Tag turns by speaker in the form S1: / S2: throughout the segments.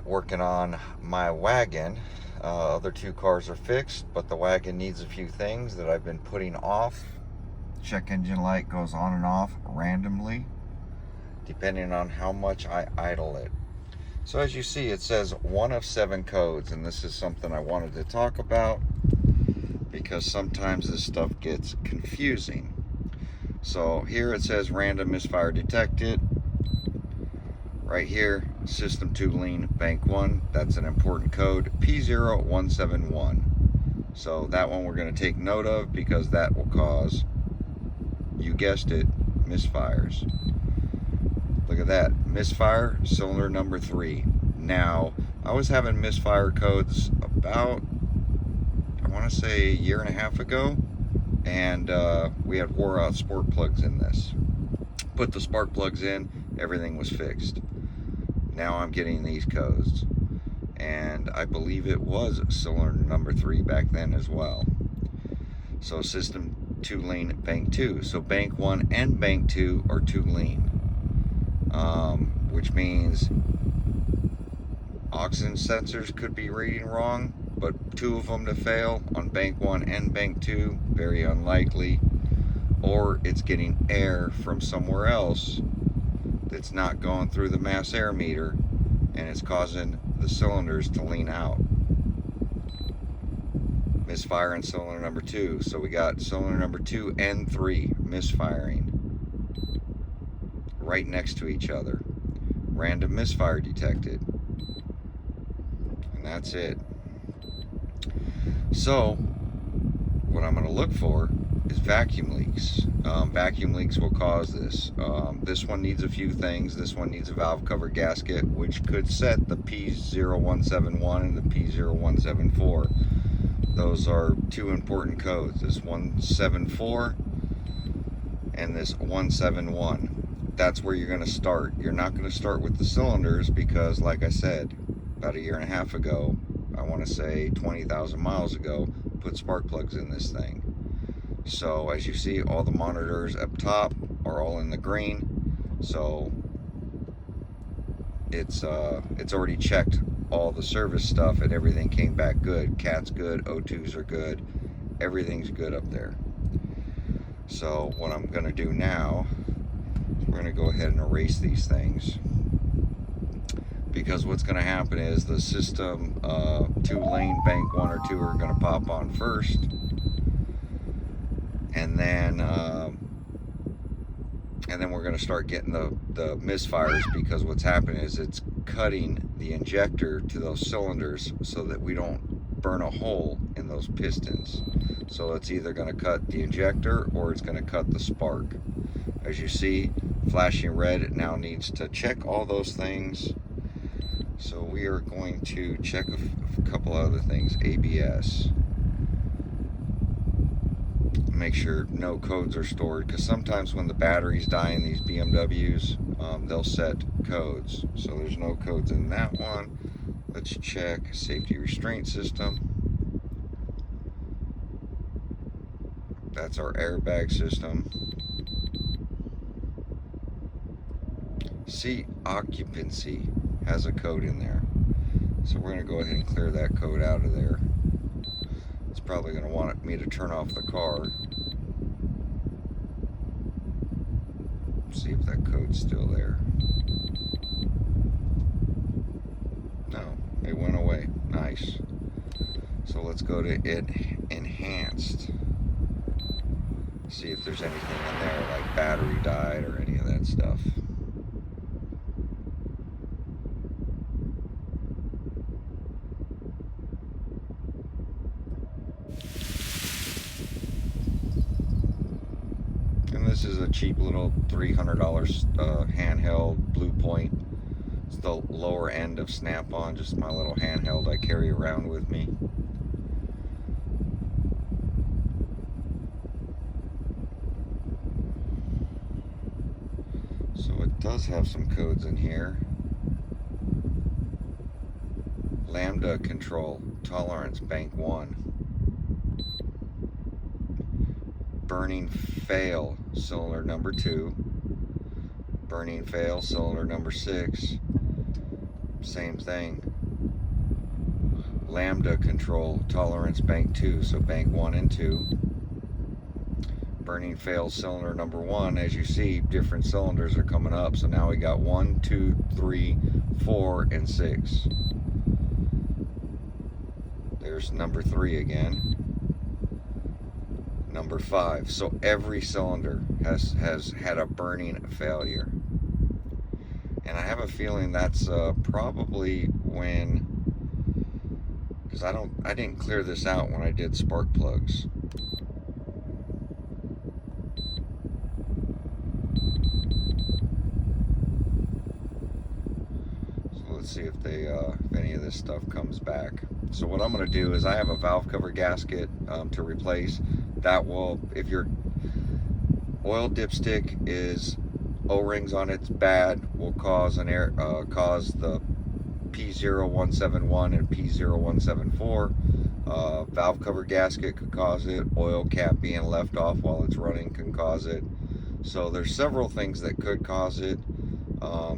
S1: working on my wagon. Other two cars are fixed, but the wagon needs a few things that I've been putting off. Check engine light goes on and off randomly, depending on how much I idle it. So as you see, it says 1 of 7 codes, and this is something I wanted to talk about because sometimes this stuff gets confusing. So here it says random misfire detected. Right here, system 2 lean, bank 1, that's an important code, P0171. So that one we're going to take note of because that will cause, you guessed it, misfires. Look at that, misfire, cylinder number 3. Now, I was having misfire codes about, I want to say, a year and a half ago, and we had wore out spark plugs in this. Put the spark plugs in, everything was fixed. Now I'm getting these codes, and I believe it was cylinder number 3 back then as well. So system 2 lean, bank 2. So bank 1 and bank 2 are 2 lean, which means oxygen sensors could be reading wrong, but 2 of them to fail on bank 1 and bank 2, very unlikely. Or it's getting air from somewhere else that's not going through the mass air meter, and it's causing the cylinders to lean out. Misfire in cylinder number 2. So we got cylinder number 2 and 3 misfiring right next to each other. Random misfire detected. And that's it. So what I'm going to look for is vacuum leaks. Vacuum leaks will cause this. This one needs a few things. This one needs a valve cover gasket, which could set the P0171 and the P0174. Those are 2 important codes, this 174 and this 171. That's where you're going to start. You're not going to start with the cylinders because, like I said, about a year and a half ago, I want to say 20,000 miles ago, put spark plugs in this thing. So as you see, all the monitors up top are all in the green. So it's already checked all the service stuff and everything came back good. CAT's good, O2s are good, everything's good up there. So what I'm going to do now is we're going to go ahead and erase these things, because what's going to happen is the system 2 lane, bank 1 or 2 are going to pop on first, and then we're going to start getting the misfires, because what's happening is it's cutting the injector to those cylinders so that we don't burn a hole in those pistons. So it's either going to cut the injector or it's going to cut the spark. As you see, flashing red, it now needs to check all those things. So we are going to check a couple other things. ABS. Make sure no codes are stored, because sometimes when the batteries die in these BMWs, they'll set codes. So there's no codes in that one. Let's check safety restraint system. That's our airbag system. Seat occupancy has a code in there. So we're going to go ahead and clear that code out of there. It's probably going to want me to turn off the car. See if that code's still there. No, it went away. Nice. So let's go to enhanced. See if there's anything in there like battery died or any of that stuff. This is a cheap little $300 handheld Blue Point. It's the lower end of Snap-on, just my little handheld I carry around with me. So it does have some codes in here. Lambda control, tolerance, bank 1. Burning fail, cylinder number 2. Burning fail, cylinder number 6. Same thing. lambda control tolerance bank 2, so bank 1 and 2. Burning fails cylinder number 1. As you see, different cylinders are coming up, so now we got 1, 2, 3, 4, and 6. There's number 3 again. Number 5. So every cylinder has had a burning failure. And I have a feeling that's probably when, because I didn't clear this out when I did spark plugs. So let's see if if any of this stuff comes back. So what I'm going to do is I have a valve cover gasket to replace. That will, if your oil dipstick is O-rings on it's bad, will cause cause the P0171 and P0174. Valve cover gasket could cause it. Oil cap being left off while it's running can cause it. So there's several things that could cause it.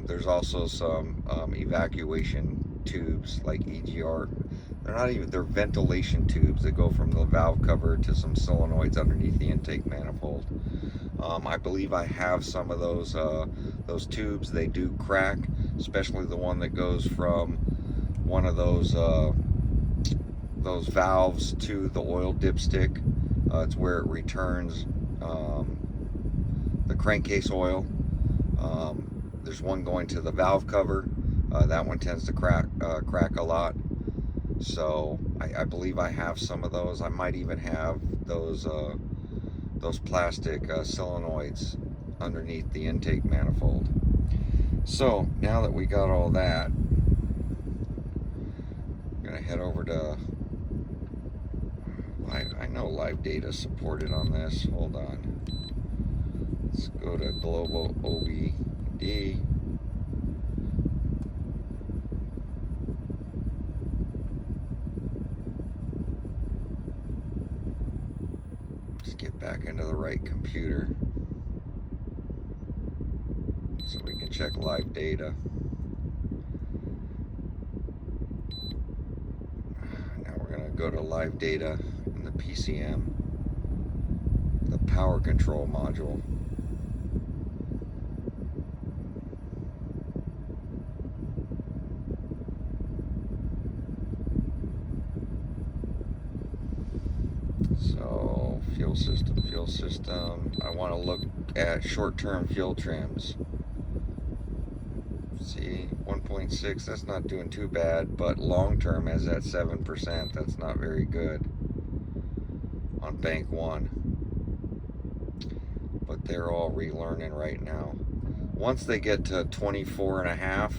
S1: There's also some evacuation tubes like EGR. They're not even, they're ventilation tubes that go from the valve cover to some solenoids underneath the intake manifold. I believe I have some of those tubes. They do crack, especially the one that goes from one of those valves to the oil dipstick. It's where it returns the crankcase oil. There's one going to the valve cover. That one tends to crack a lot. So I believe I have some of those. I might even have those plastic solenoids underneath the intake manifold. So now that we got all that, I'm gonna head over to, I know live data supported on this. Hold on. Let's go to global OBD. Let's get back into the right computer so we can check live data. Now we're going to go to live data in the PCM, the power control module. So fuel system. I want to look at short-term fuel trims. See, 1.6, that's not doing too bad, but long-term is at 7%. That's not very good on bank 1. But they're all relearning right now. Once they get to 24.5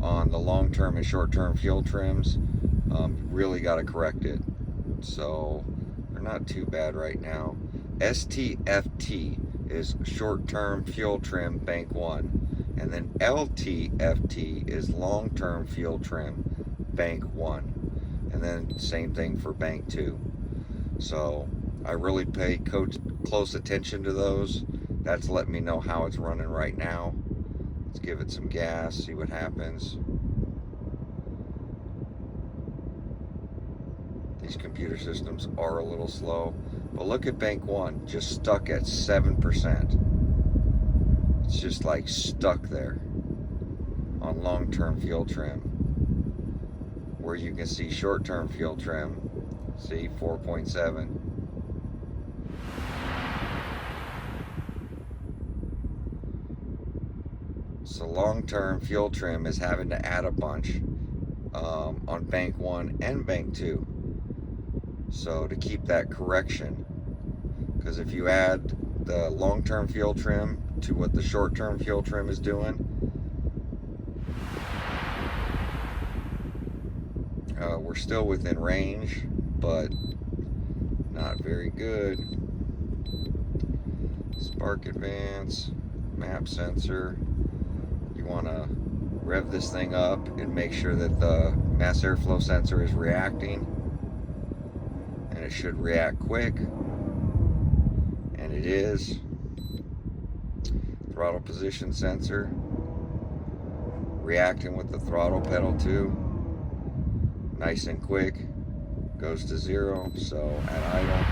S1: on the long-term and short-term fuel trims, really got to correct it. So they're not too bad right now. STFT is short-term fuel trim bank 1, and then LTFT is long-term fuel trim bank 1, and then same thing for bank 2. So I really pay close attention to those. That's letting me know how it's running right now. Let's give it some gas, see what happens. These computer systems are a little slow, but look at bank 1, just stuck at 7%. It's just like stuck there on long-term fuel trim. Where you can see short-term fuel trim, see 4.7. So long-term fuel trim is having to add a bunch on bank 1 and bank 2. So to keep that correction, because if you add the long-term fuel trim to what the short-term fuel trim is doing, we're still within range, but not very good. Spark advance, map sensor. You want to rev this thing up and make sure that the mass airflow sensor is reacting, and it should react quick, and it is. Throttle position sensor reacting with the throttle pedal too. nice and quick, goes to 0. So at idle,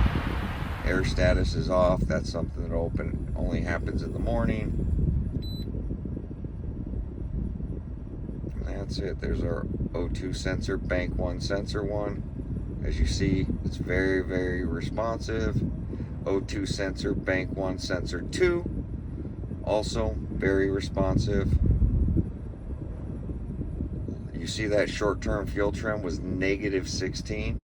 S1: air status is off. That's something that only happens in the morning. And that's it. There's our O2 sensor, bank 1 sensor 1. As you see, it's very, very responsive. O2 sensor, bank 1 sensor 2, also very responsive. You see that short-term fuel trim was -16.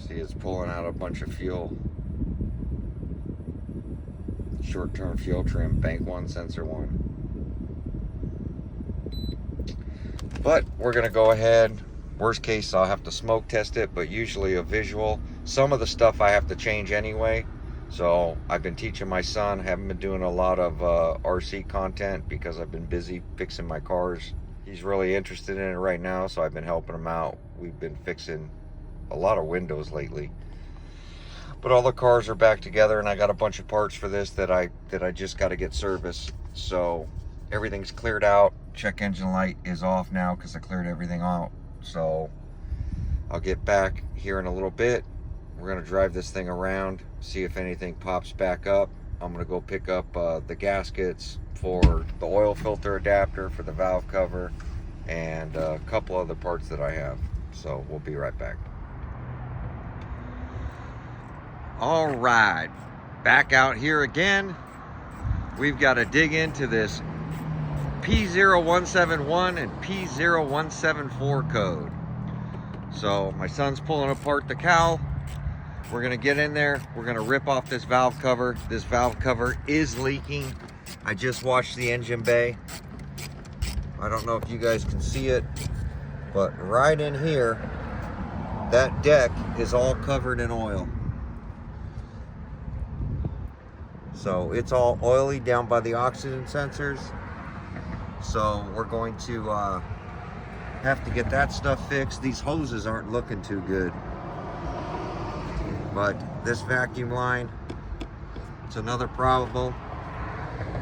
S1: See, it's pulling out a bunch of fuel. Short-term fuel trim, bank 1 sensor 1. But we're gonna go ahead. Worst case, I'll have to smoke test it, but usually a visual. Some of the stuff I have to change anyway. So I've been teaching my son. Haven't been doing a lot of RC content because I've been busy fixing my cars. He's really interested in it right now, so I've been helping him out. We've been fixing a lot of windows lately. But all the cars are back together, and I got a bunch of parts for this that I just got to get serviced. So everything's cleared out. Check engine light is off now because I cleared everything out. So I'll get back here in a little bit. We're gonna drive this thing around, see if anything pops back up. I'm gonna go pick up the gaskets for the oil filter adapter for the valve cover and a couple other parts that I have. So we'll be right back. All right, back out here again. We've got to dig into this P0171 and P0174 code. So my son's pulling apart the cowl. We're gonna get in there. We're gonna rip off this valve cover. This valve cover is leaking. I just washed the engine bay. I don't know if you guys can see it, but right in here, that deck is all covered in oil. So it's all oily down by the oxygen sensors. So we're going to have to get that stuff fixed. These hoses aren't looking too good. But this vacuum line, it's another problem.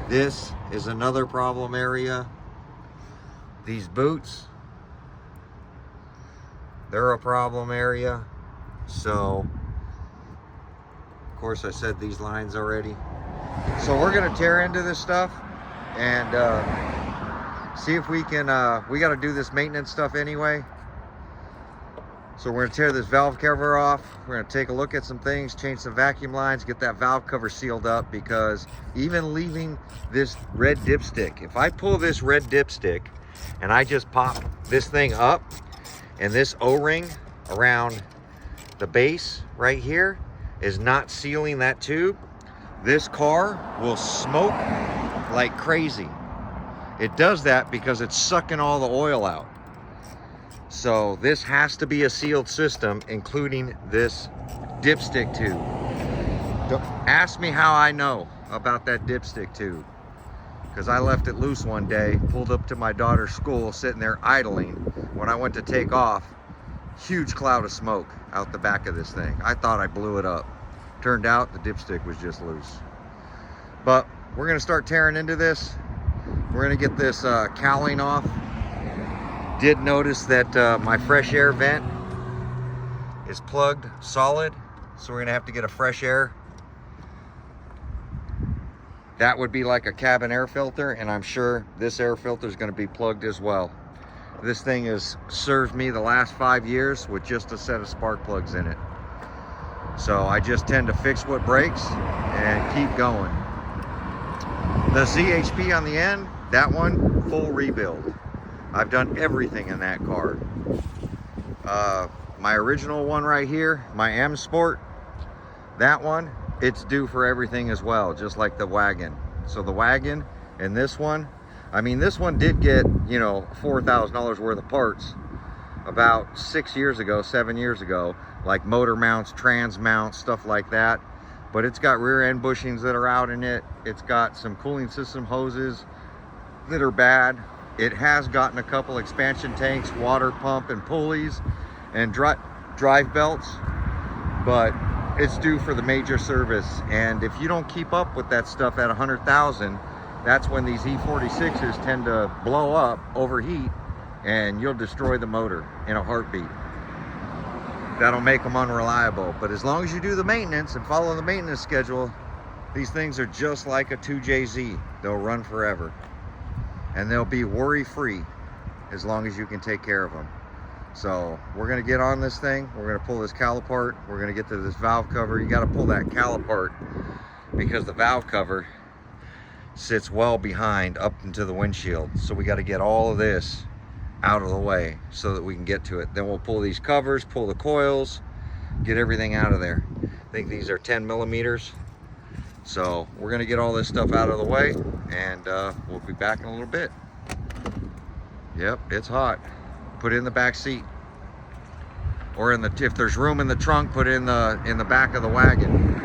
S1: This is another problem area. These boots, they're a problem area. So, of course I said these lines already. So we're gonna tear into this stuff and see if we can, we gotta do this maintenance stuff anyway. So we're gonna tear this valve cover off. We're gonna take a look at some things, change some vacuum lines, get that valve cover sealed up, because even leaving this red dipstick, if I pull this red dipstick and I just pop this thing up and this O-ring around the base right here is not sealing that tube, this car will smoke like crazy. It does that because it's sucking all the oil out. So this has to be a sealed system, including this dipstick tube. Don't ask me how I know about that dipstick tube, because I left it loose one day, pulled up to my daughter's school, sitting there idling. When I went to take off, huge cloud of smoke out the back of this thing. I thought I blew it up. Turned out the dipstick was just loose. But we're gonna start tearing into this. We're gonna get this cowling off. Did notice that my fresh air vent is plugged solid, so we're gonna have to get a fresh air. That would be like a cabin air filter, and I'm sure this air filter is gonna be plugged as well. This thing has served me the last 5 years with just a set of spark plugs in it. So I just tend to fix what breaks and keep going. The ZHP on the end, that one, full rebuild. I've done everything in that car. My original one right here, my M Sport, that one, it's due for everything as well, just like the wagon. So the wagon and this one, I mean, this one did get, you know, $4,000 worth of parts about 6 years ago, 7 years ago, like motor mounts, trans mounts, stuff like that. but it's got rear end bushings that are out in it. It's got some cooling system hoses that are bad. It has gotten a couple expansion tanks, water pump and pulleys and drive belts, but it's due for the major service. And if you don't keep up with that stuff at 100,000, that's when these E46s tend to blow up, overheat, and you'll destroy the motor in a heartbeat. That'll make them unreliable. But as long as you do the maintenance and follow the maintenance schedule, these things are just like a 2JZ. They'll run forever. And they'll be worry-free as long as you can take care of them. So we're gonna get on this thing. We're gonna pull this cowl apart. We're gonna get to this valve cover. You gotta pull that cowl apart because the valve cover sits well behind up into the windshield. So we gotta get all of this out of the way so that we can get to it. Then we'll pull these covers, pull the coils, get everything out of there. I think these are 10 millimeters. So we're gonna get all this stuff out of the way, and we'll be back in a little bit. Yep, it's hot. Put it in the back seat, or if there's room in the trunk, put it in the back of the wagon.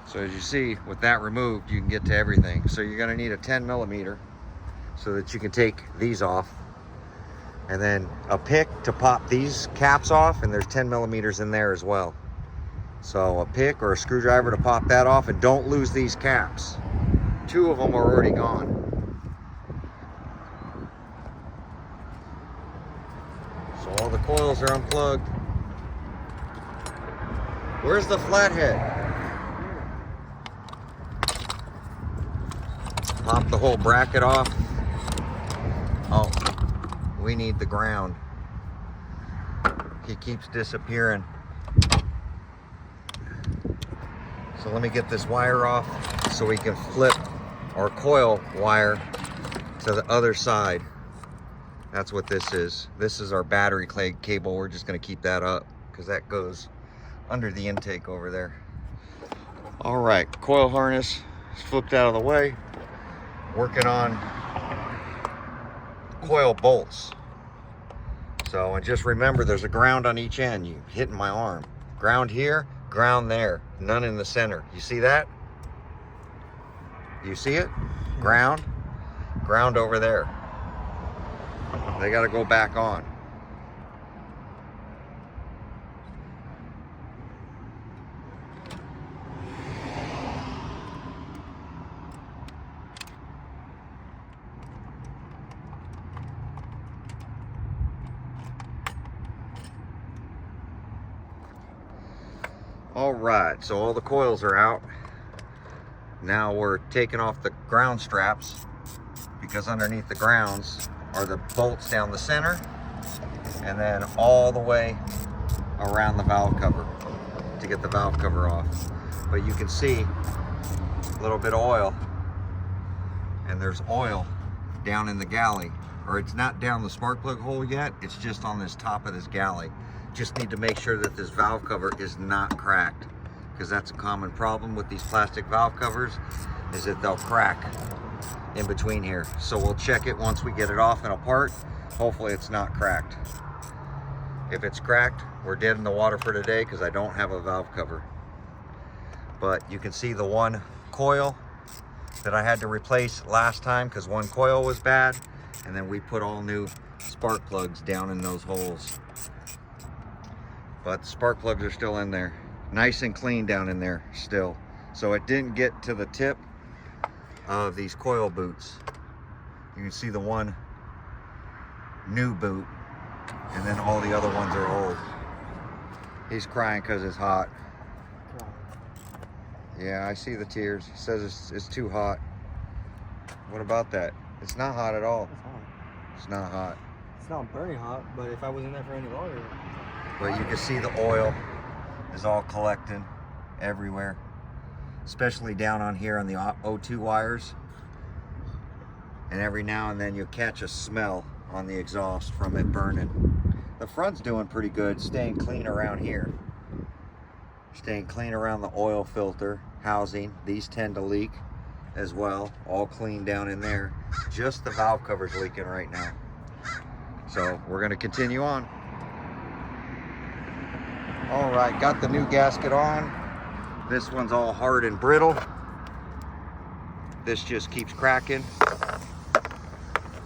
S1: So as you see, with that removed, you can get to everything. So you're gonna need a 10 millimeter so that you can take these off, and then a pick to pop these caps off, and there's 10 millimeters in there as well. So a pick or a screwdriver to pop that off, and don't lose these caps. 2 of them are already gone. So all the coils are unplugged. Where's the flathead? Pop the whole bracket off. Oh, we need the ground. He keeps disappearing. So let me get this wire off so we can flip our coil wire to the other side. That's what this is. This is our battery cable. We're just gonna keep that up because that goes under the intake over there. All right, coil harness is flipped out of the way. Working on coil bolts. So, and just remember, there's a ground on each end. You hitting my arm. Ground here, ground there, none in the center. You see that? You see it? Ground, ground over there. They got to go back on. All right, so all the coils are out. Now we're taking off the ground straps because underneath the grounds are the bolts down the center and then all the way around the valve cover to get the valve cover off. But you can see a little bit of oil, and there's oil down in the galley, or it's not down the spark plug hole yet, it's just on this top of this galley. Just need to make sure that this valve cover is not cracked, because that's a common problem with these plastic valve covers, is that they'll crack in between here. So we'll check it once we get it off and apart. Hopefully it's not cracked. If it's cracked, we're dead in the water for today because I don't have a valve cover. But you can see the one coil that I had to replace last time because one coil was bad, and then we put all new spark plugs down in those holes. But the spark plugs are still in there. Nice and clean down in there still. So it didn't get to the tip of these coil boots. You can see the one new boot, and then all the other ones are old. He's crying because it's hot. Yeah, I see the tears. He says it's too hot. What about that? It's not hot at all.
S2: It's hot.
S1: It's not hot.
S2: It's not burning hot, but if I was in there for any longer.
S1: But you can see the oil is all collecting everywhere, especially down on here on the O2 wires. And every now and then you'll catch a smell on the exhaust from it burning. The front's doing pretty good, staying clean around here. Staying clean around the oil filter housing. These tend to leak as well, all clean down in there. Just the valve cover's leaking right now. So we're gonna continue on. All right, got the new gasket on. This one's all hard and brittle. This just keeps cracking.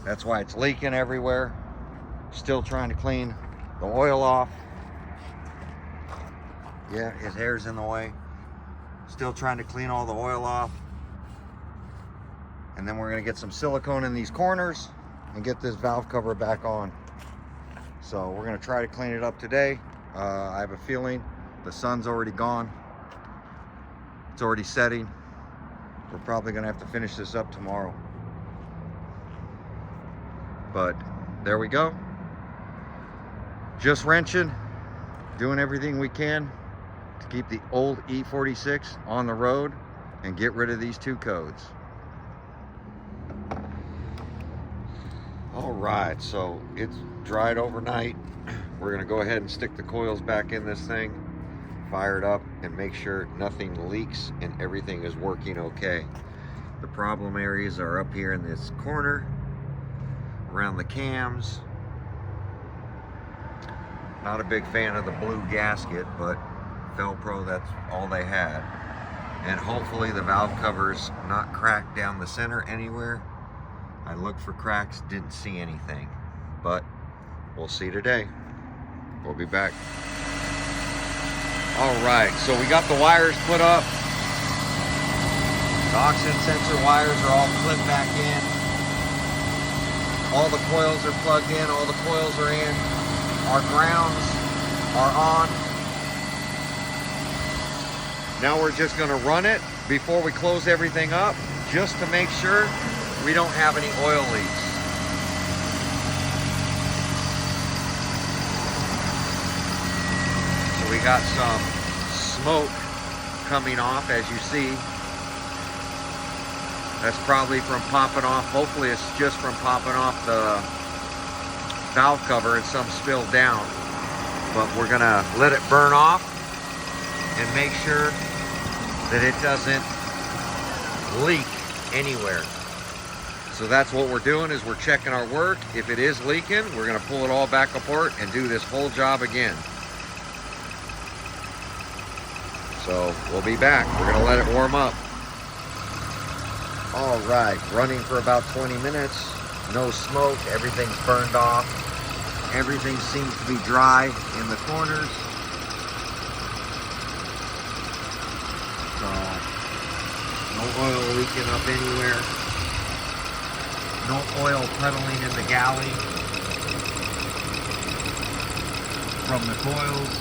S1: That's why it's leaking everywhere. Still trying to clean the oil off. Yeah, his hair's in the way. Still trying to clean all the oil off. And then we're gonna get some silicone in these corners and get this valve cover back on. So we're gonna try to clean it up today. I have a feeling the sun's already gone. It's already setting. We're probably gonna have to finish this up tomorrow. But there we go. Just wrenching, doing everything we can to keep the old E46 on the road and get rid of these two codes. All right, so it's dried overnight. We're gonna go ahead and stick the coils back in this thing, fire it up, and make sure nothing leaks and everything is working okay. The problem areas are up here in this corner, around the cams. Not a big fan of the blue gasket, but Felpro, that's all they had. And hopefully the valve cover's not cracked down the center anywhere. I looked for cracks, didn't see anything, but we'll see today. We'll be back. All right, so we got the wires put up. The oxygen sensor wires are all clipped back in. All the coils are plugged in, all the coils are in. Our grounds are on. Now we're just gonna run it before we close everything up, just to make sure we don't have any oil leaks. So we got some smoke coming off, as you see. That's probably from popping off. Hopefully it's just from popping off the valve cover and some spilled down. But we're gonna let it burn off and make sure that it doesn't leak anywhere. So that's what we're doing, is we're checking our work. If it is leaking, we're gonna pull it all back apart and do this whole job again. So we'll be back. We're gonna let it warm up. All right, running for about 20 minutes. No smoke, everything's burned off. Everything seems to be dry in the corners. So, no oil leaking up anywhere. No oil puddling in the galley from the coils.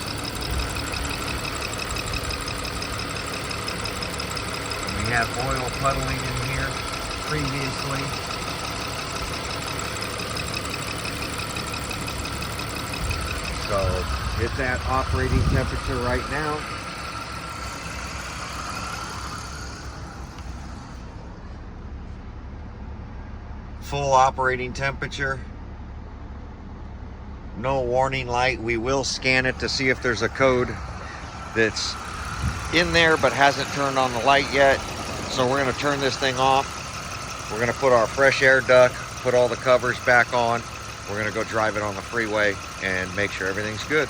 S1: We had oil puddling in here previously. So it's at operating temperature right now. Full operating temperature. No warning light. We will scan it to see if there's a code that's in there but hasn't turned on the light yet. So we're going to turn this thing off. We're going to put our fresh air duct, put all the covers back on. We're going to go drive it on the freeway and make sure everything's good.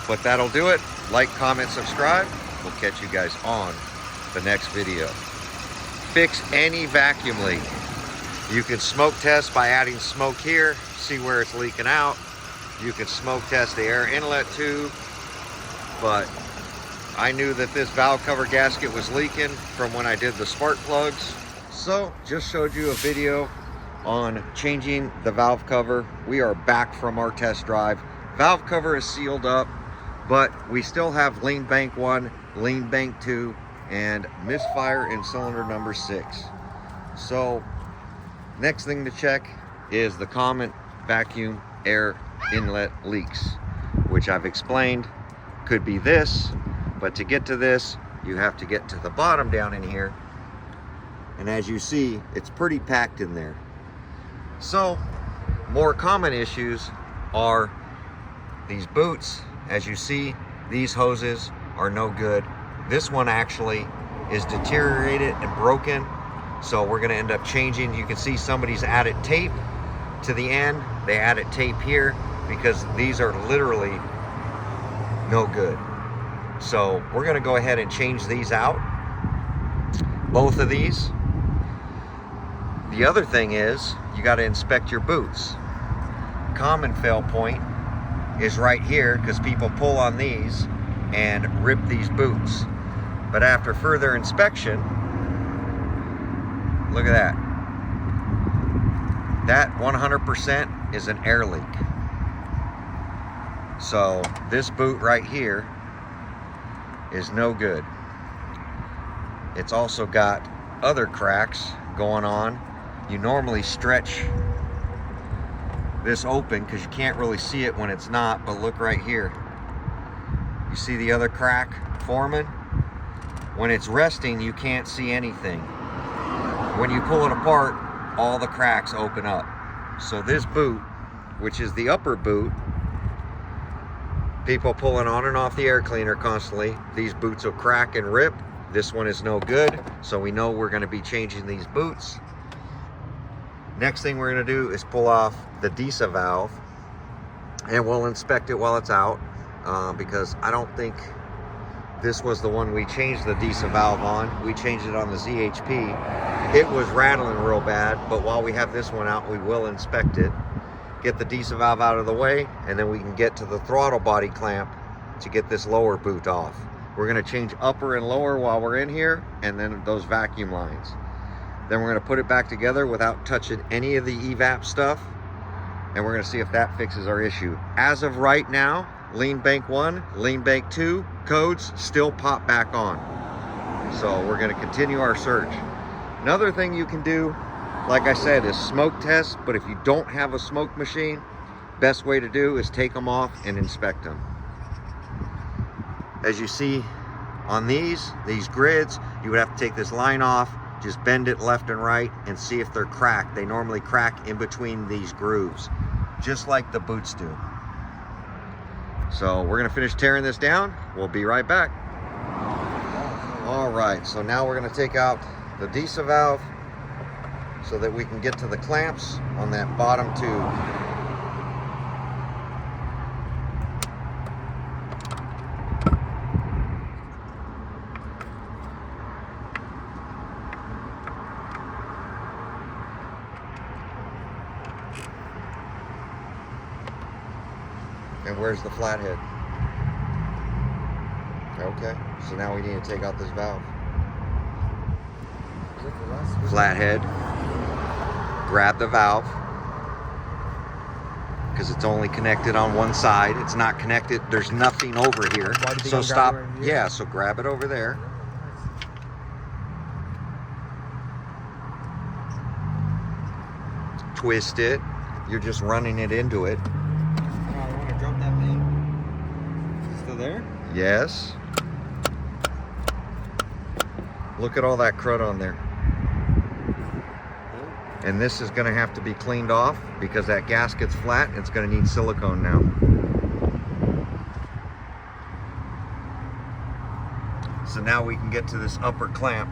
S1: But that'll do it. Like, comment, subscribe. We'll catch you guys on the next video. Fix any vacuum leak. You can smoke test by adding smoke here, see where it's leaking out. You can smoke test the air inlet tube, but I knew that this valve cover gasket was leaking from when I did the spark plugs. So just showed you a video on changing the valve cover. We are back from our test drive. Valve cover is sealed up, but we still have lean bank 1, lean bank 2, and misfire in cylinder number 6. So next thing to check is the common vacuum air inlet leaks, which I've explained could be this, but to get to this, you have to get to the bottom down in here. And as you see, it's pretty packed in there. So more common issues are these boots. As you see, these hoses are no good. This one actually is deteriorated and broken. So we're gonna end up changing. You can see somebody's added tape to the end. They added tape here because these are literally no good. So we're gonna go ahead and change these out, both of these. The other thing is, you gotta inspect your boots. Common fail point is right here, because people pull on these and rip these boots. But after further inspection, look at that. That 100% is an air leak. So this boot right here is no good. It's also got other cracks going on. You normally stretch this open because you can't really see it when it's not, but look right here. You see the other crack forming? When it's resting, you can't see anything. When you pull it apart, all the cracks open up. So this boot, which is the upper boot, people pulling on and off the air cleaner constantly, these boots will crack and rip. This one is no good, so we know we're going to be changing these boots. Next thing we're going to do is pull off the DISA valve, and we'll inspect it while it's out, because I don't think this was the one we changed the DISA valve on. We changed it on the ZHP. It was rattling real bad, but while we have this one out, we will inspect it, get the DISA valve out of the way, and then we can get to the throttle body clamp to get this lower boot off. We're going to change upper and lower while we're in here, and then those vacuum lines. Then we're going to put it back together without touching any of the evap stuff, and we're going to see if that fixes our issue. As of right now, lean bank 1, lean bank 2 codes still pop back on. So we're going to continue our search. Another thing you can do, like I said, is smoke test, but if you don't have a smoke machine, best way to do is take them off and inspect them. As you see on these grids, you would have to take this line off, just bend it left and right, and see if they're cracked. They normally crack in between these grooves, just like the boots do. So we're gonna finish tearing this down. We'll be right back. All right, so now we're gonna take out the DISA valve so that we can get to the clamps on that bottom tube. And where's the flathead? Okay, so now we need to take out this valve. Flathead, grab the valve, because it's only connected on one side. It's not connected, there's nothing over here. So stop, yeah, so grab it over there. Twist it, you're just running it into it. There? Yes. Look at all that crud on there. And this is going to have to be cleaned off because that gasket's flat. It's going to need silicone now. So now we can get to this upper clamp.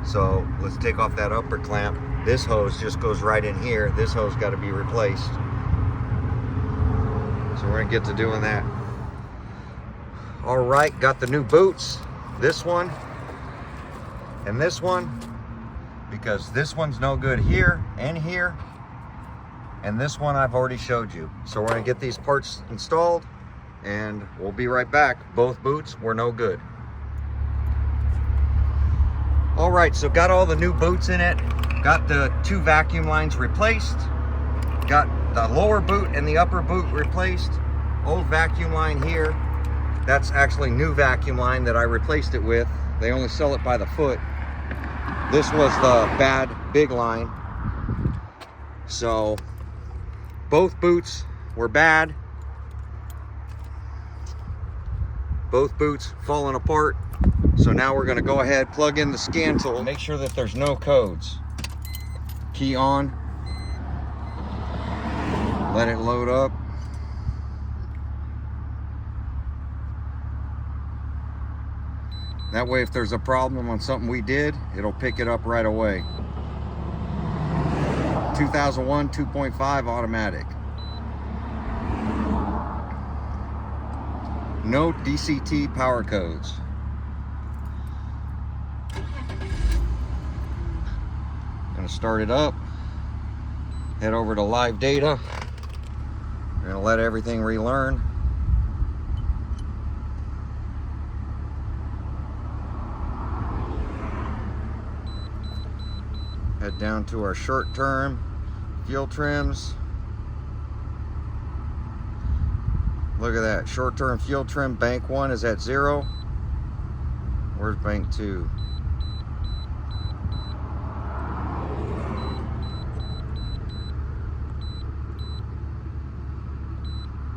S1: So let's take off that upper clamp. This hose just goes right in here. This hose got to be replaced. So we're going to get to doing that. All right, got the new boots, this one and this one, because this one's no good here and here, and this one I've already showed you. So we're gonna get these parts installed and we'll be right back. Both boots were no good. All right, so got all the new boots in it, got the 2 vacuum lines replaced, got the lower boot and the upper boot replaced. Old vacuum line here. That's actually new vacuum line that I replaced it with. They only sell it by the foot. This was the bad big line. So both boots were bad. Both boots falling apart. So now we're gonna go ahead, plug in the scan tool, make sure that there's no codes. Key on. Let it load up. That way, if there's a problem on something we did, it'll pick it up right away. 2001 2.5 automatic. No DCT power codes. Gonna start it up, head over to live data. We're gonna let everything relearn. Head down to our short-term fuel trims. Look at that, short-term fuel trim, bank 1 is at 0. Where's bank 2?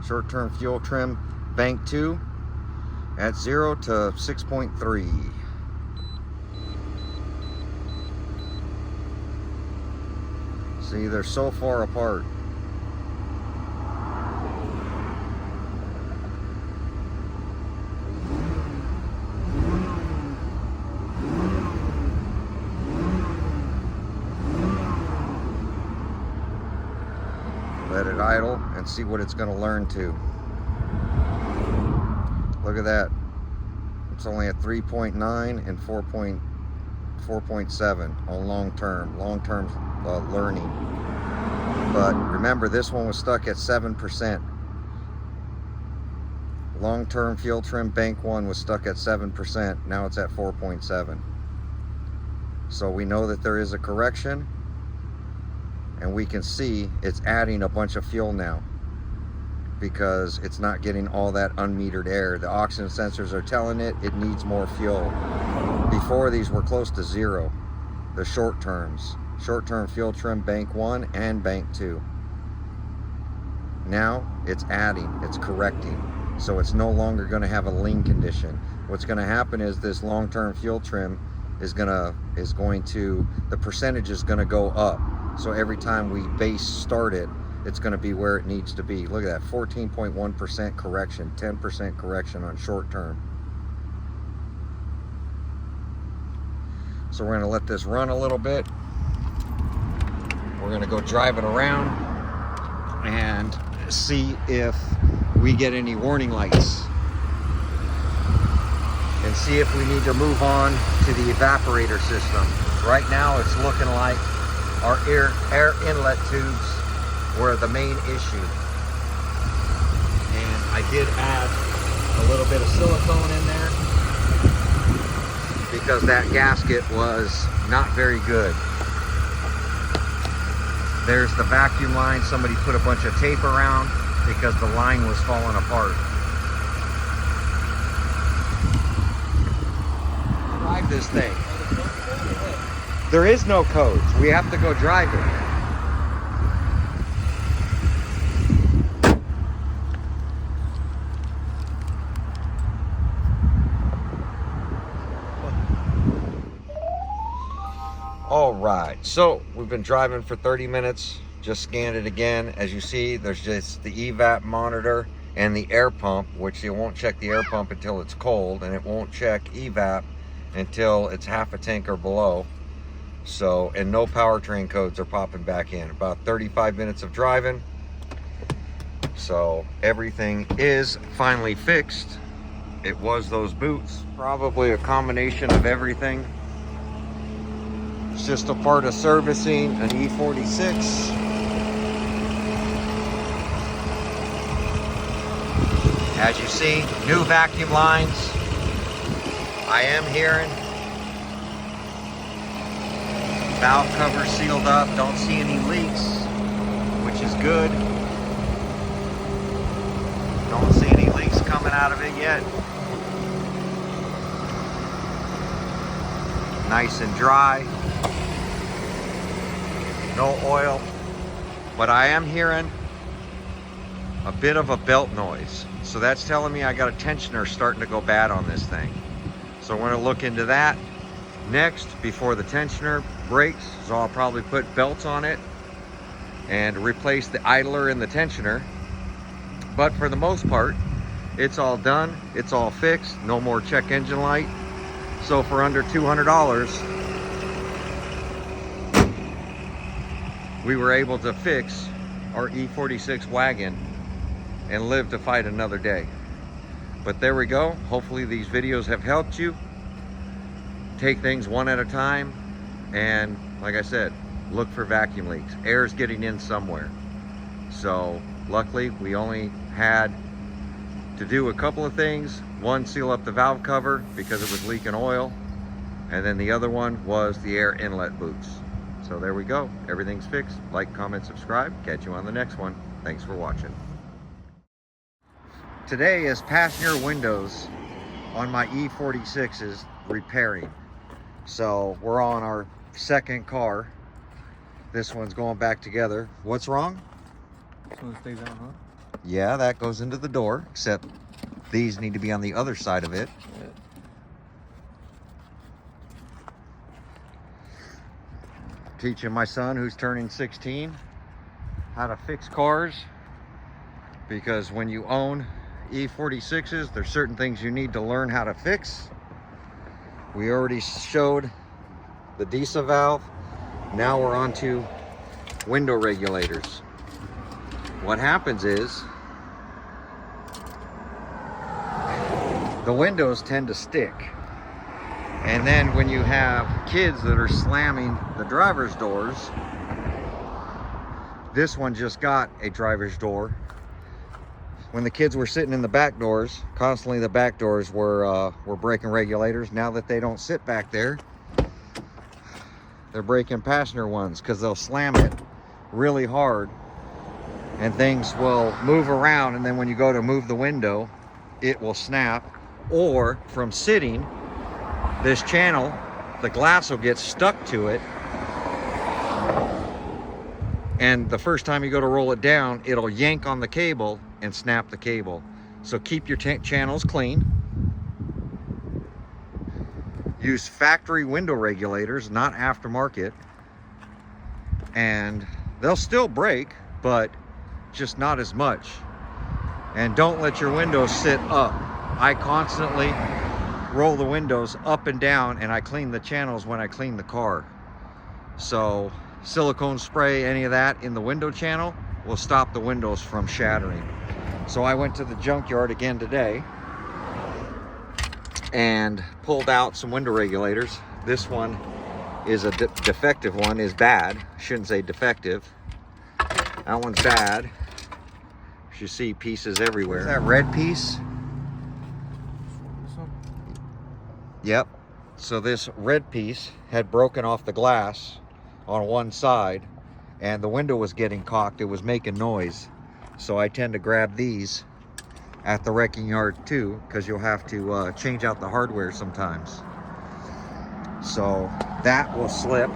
S1: Short-term fuel trim, bank 2 at 0 to 6.3. See, they're so far apart. Let it idle and see what it's going to learn to. Look at that. It's only at 3.9 and 4.7 on long-term learning. But remember, this one was stuck at 7%. Long-term fuel trim bank 1 was stuck at 7%. Now it's at 4.7. So we know that there is a correction, and we can see it's adding a bunch of fuel now because it's not getting all that unmetered air. The oxygen sensors are telling it needs more fuel. Before, these were close to 0, the short-term fuel trim bank 1 and bank 2. Now it's adding, it's correcting. So it's no longer going to have a lean condition. What's going to happen is this long-term fuel trim is going to, the percentage is going to go up. So every time we base start it, it's going to be where it needs to be. Look at that, 14.1% correction, 10% correction on short term. So we're going to let this run a little bit. We're going to go drive it around and see if we get any warning lights, and see if we need to move on to the evaporator system. Right now it's looking like our air inlet tubes were the main issue. And I did add a little bit of silicone in there because that gasket was not very good. There's the vacuum line. Somebody put a bunch of tape around because the line was falling apart. Drive this thing. There is no codes. We have to go drive it. All right, so we've been driving for 30 minutes. Just scanned it again. As you see, there's just the evap monitor and the air pump, which it won't check the air pump until it's cold, and it won't check evap until it's half a tank or below. So, and no powertrain codes are popping back in. About 35 minutes of driving. So everything is finally fixed. It was those boots. Probably a combination of everything. It's just a part of servicing an E46. As you see, new vacuum lines. I am hearing. Valve cover sealed up. Don't see any leaks, which is good. Don't see any leaks coming out of it yet. Nice and dry. No oil. But I am hearing a bit of a belt noise. So that's telling me I got a tensioner starting to go bad on this thing. So we're gonna look into that next before the tensioner breaks. So I'll probably put belts on it and replace the idler and the tensioner. But for the most part, it's all done. It's all fixed. No more check engine light. So for under $200, we were able to fix our E46 wagon and live to fight another day. But there we go. Hopefully these videos have helped you. Take things one at a time. And like I said, look for vacuum leaks. Air is getting in somewhere. So luckily we only had to do a couple of things. One, seal up the valve cover because it was leaking oil. And then the other one was the air inlet boots. So there we go. Everything's fixed. Like, comment, subscribe. Catch you on the next one. Thanks for watching. Today is passenger windows on my E46s repairing. So we're on our second car. This one's going back together. What's wrong?
S2: This one stays out, huh?
S1: Yeah, that goes into the door, except these need to be on the other side of it.
S2: Yeah.
S1: Teaching my son, who's turning 16, how to fix cars, because when you own E46s, there's certain things you need to learn how to fix. We already showed the DISA valve. Now we're on to window regulators. What happens is the windows tend to stick. And then when you have kids that are slamming the driver's doors, this one just got a driver's door. When the kids were sitting in the back doors, constantly the back doors were breaking regulators. Now that they don't sit back there, they're breaking passenger ones because they'll slam it really hard and things will move around, and then when you go to move the window, it will snap. Or from sitting, this channel, the glass will get stuck to it, and the first time you go to roll it down, it'll yank on the cable and snap the cable. So keep your channels clean. Use factory window regulators, not aftermarket, and they'll still break, but just not as much. And don't let your windows sit up. I constantly roll the windows up and down, and I clean the channels when I clean the car. So silicone spray, any of that in the window channel will stop the windows from shattering. So I went to the junkyard again today and pulled out some window regulators. This one is a defective one, is bad. Shouldn't say defective. That one's bad. You see pieces everywhere. Is that red piece? Yep. So this red piece had broken off the glass on one side, and the window was getting cocked. It was making noise. So I tend to grab these at the wrecking yard too, because you'll have to change out the hardware sometimes. So that will slip.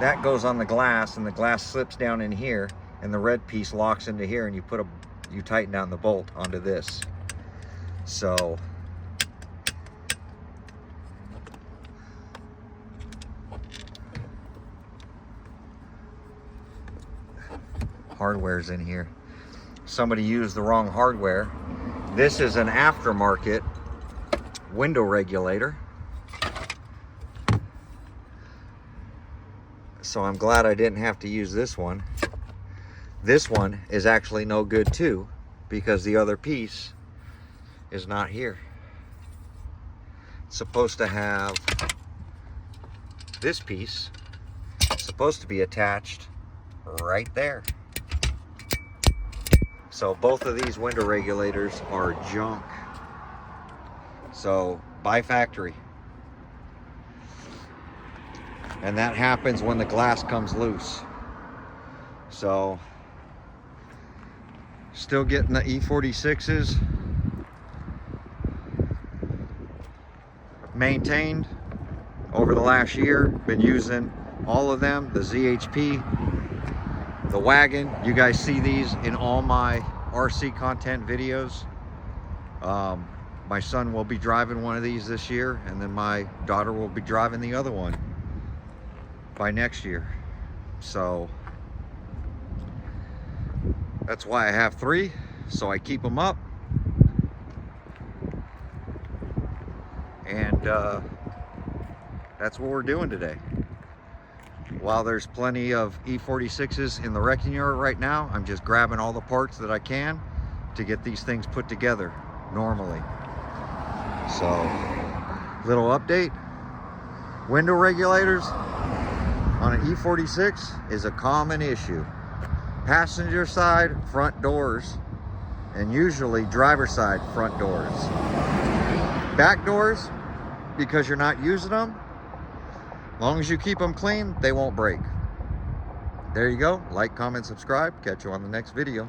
S1: That goes on the glass, and the glass slips down in here, and the red piece locks into here, and you tighten down the bolt onto this. So hardware's in here. Somebody used the wrong hardware. This is an aftermarket window regulator. So I'm glad I didn't have to use this one. This one is actually no good too, because the other piece is not here. It's supposed to have this piece, supposed to be attached right there. So both of these window regulators are junk. So buy factory. And that happens when the glass comes loose. So still getting the E46s maintained over the last year. Been using all of them, the ZHP, the wagon. You guys see these in all my RC content videos. My son will be driving one of these this year, and then my daughter will be driving the other one by next year. So that's why I have 3, so I keep them up. And that's what we're doing today. While there's plenty of E46s in the wrecking yard right now, I'm just grabbing all the parts that I can to get these things put together normally. So, little update. Window regulators on an E46 is a common issue. Passenger side front doors, and usually driver side front doors. Back doors, because you're not using them, as long as you keep them clean, they won't break. There you go. Like, comment, subscribe. Catch you on the next video.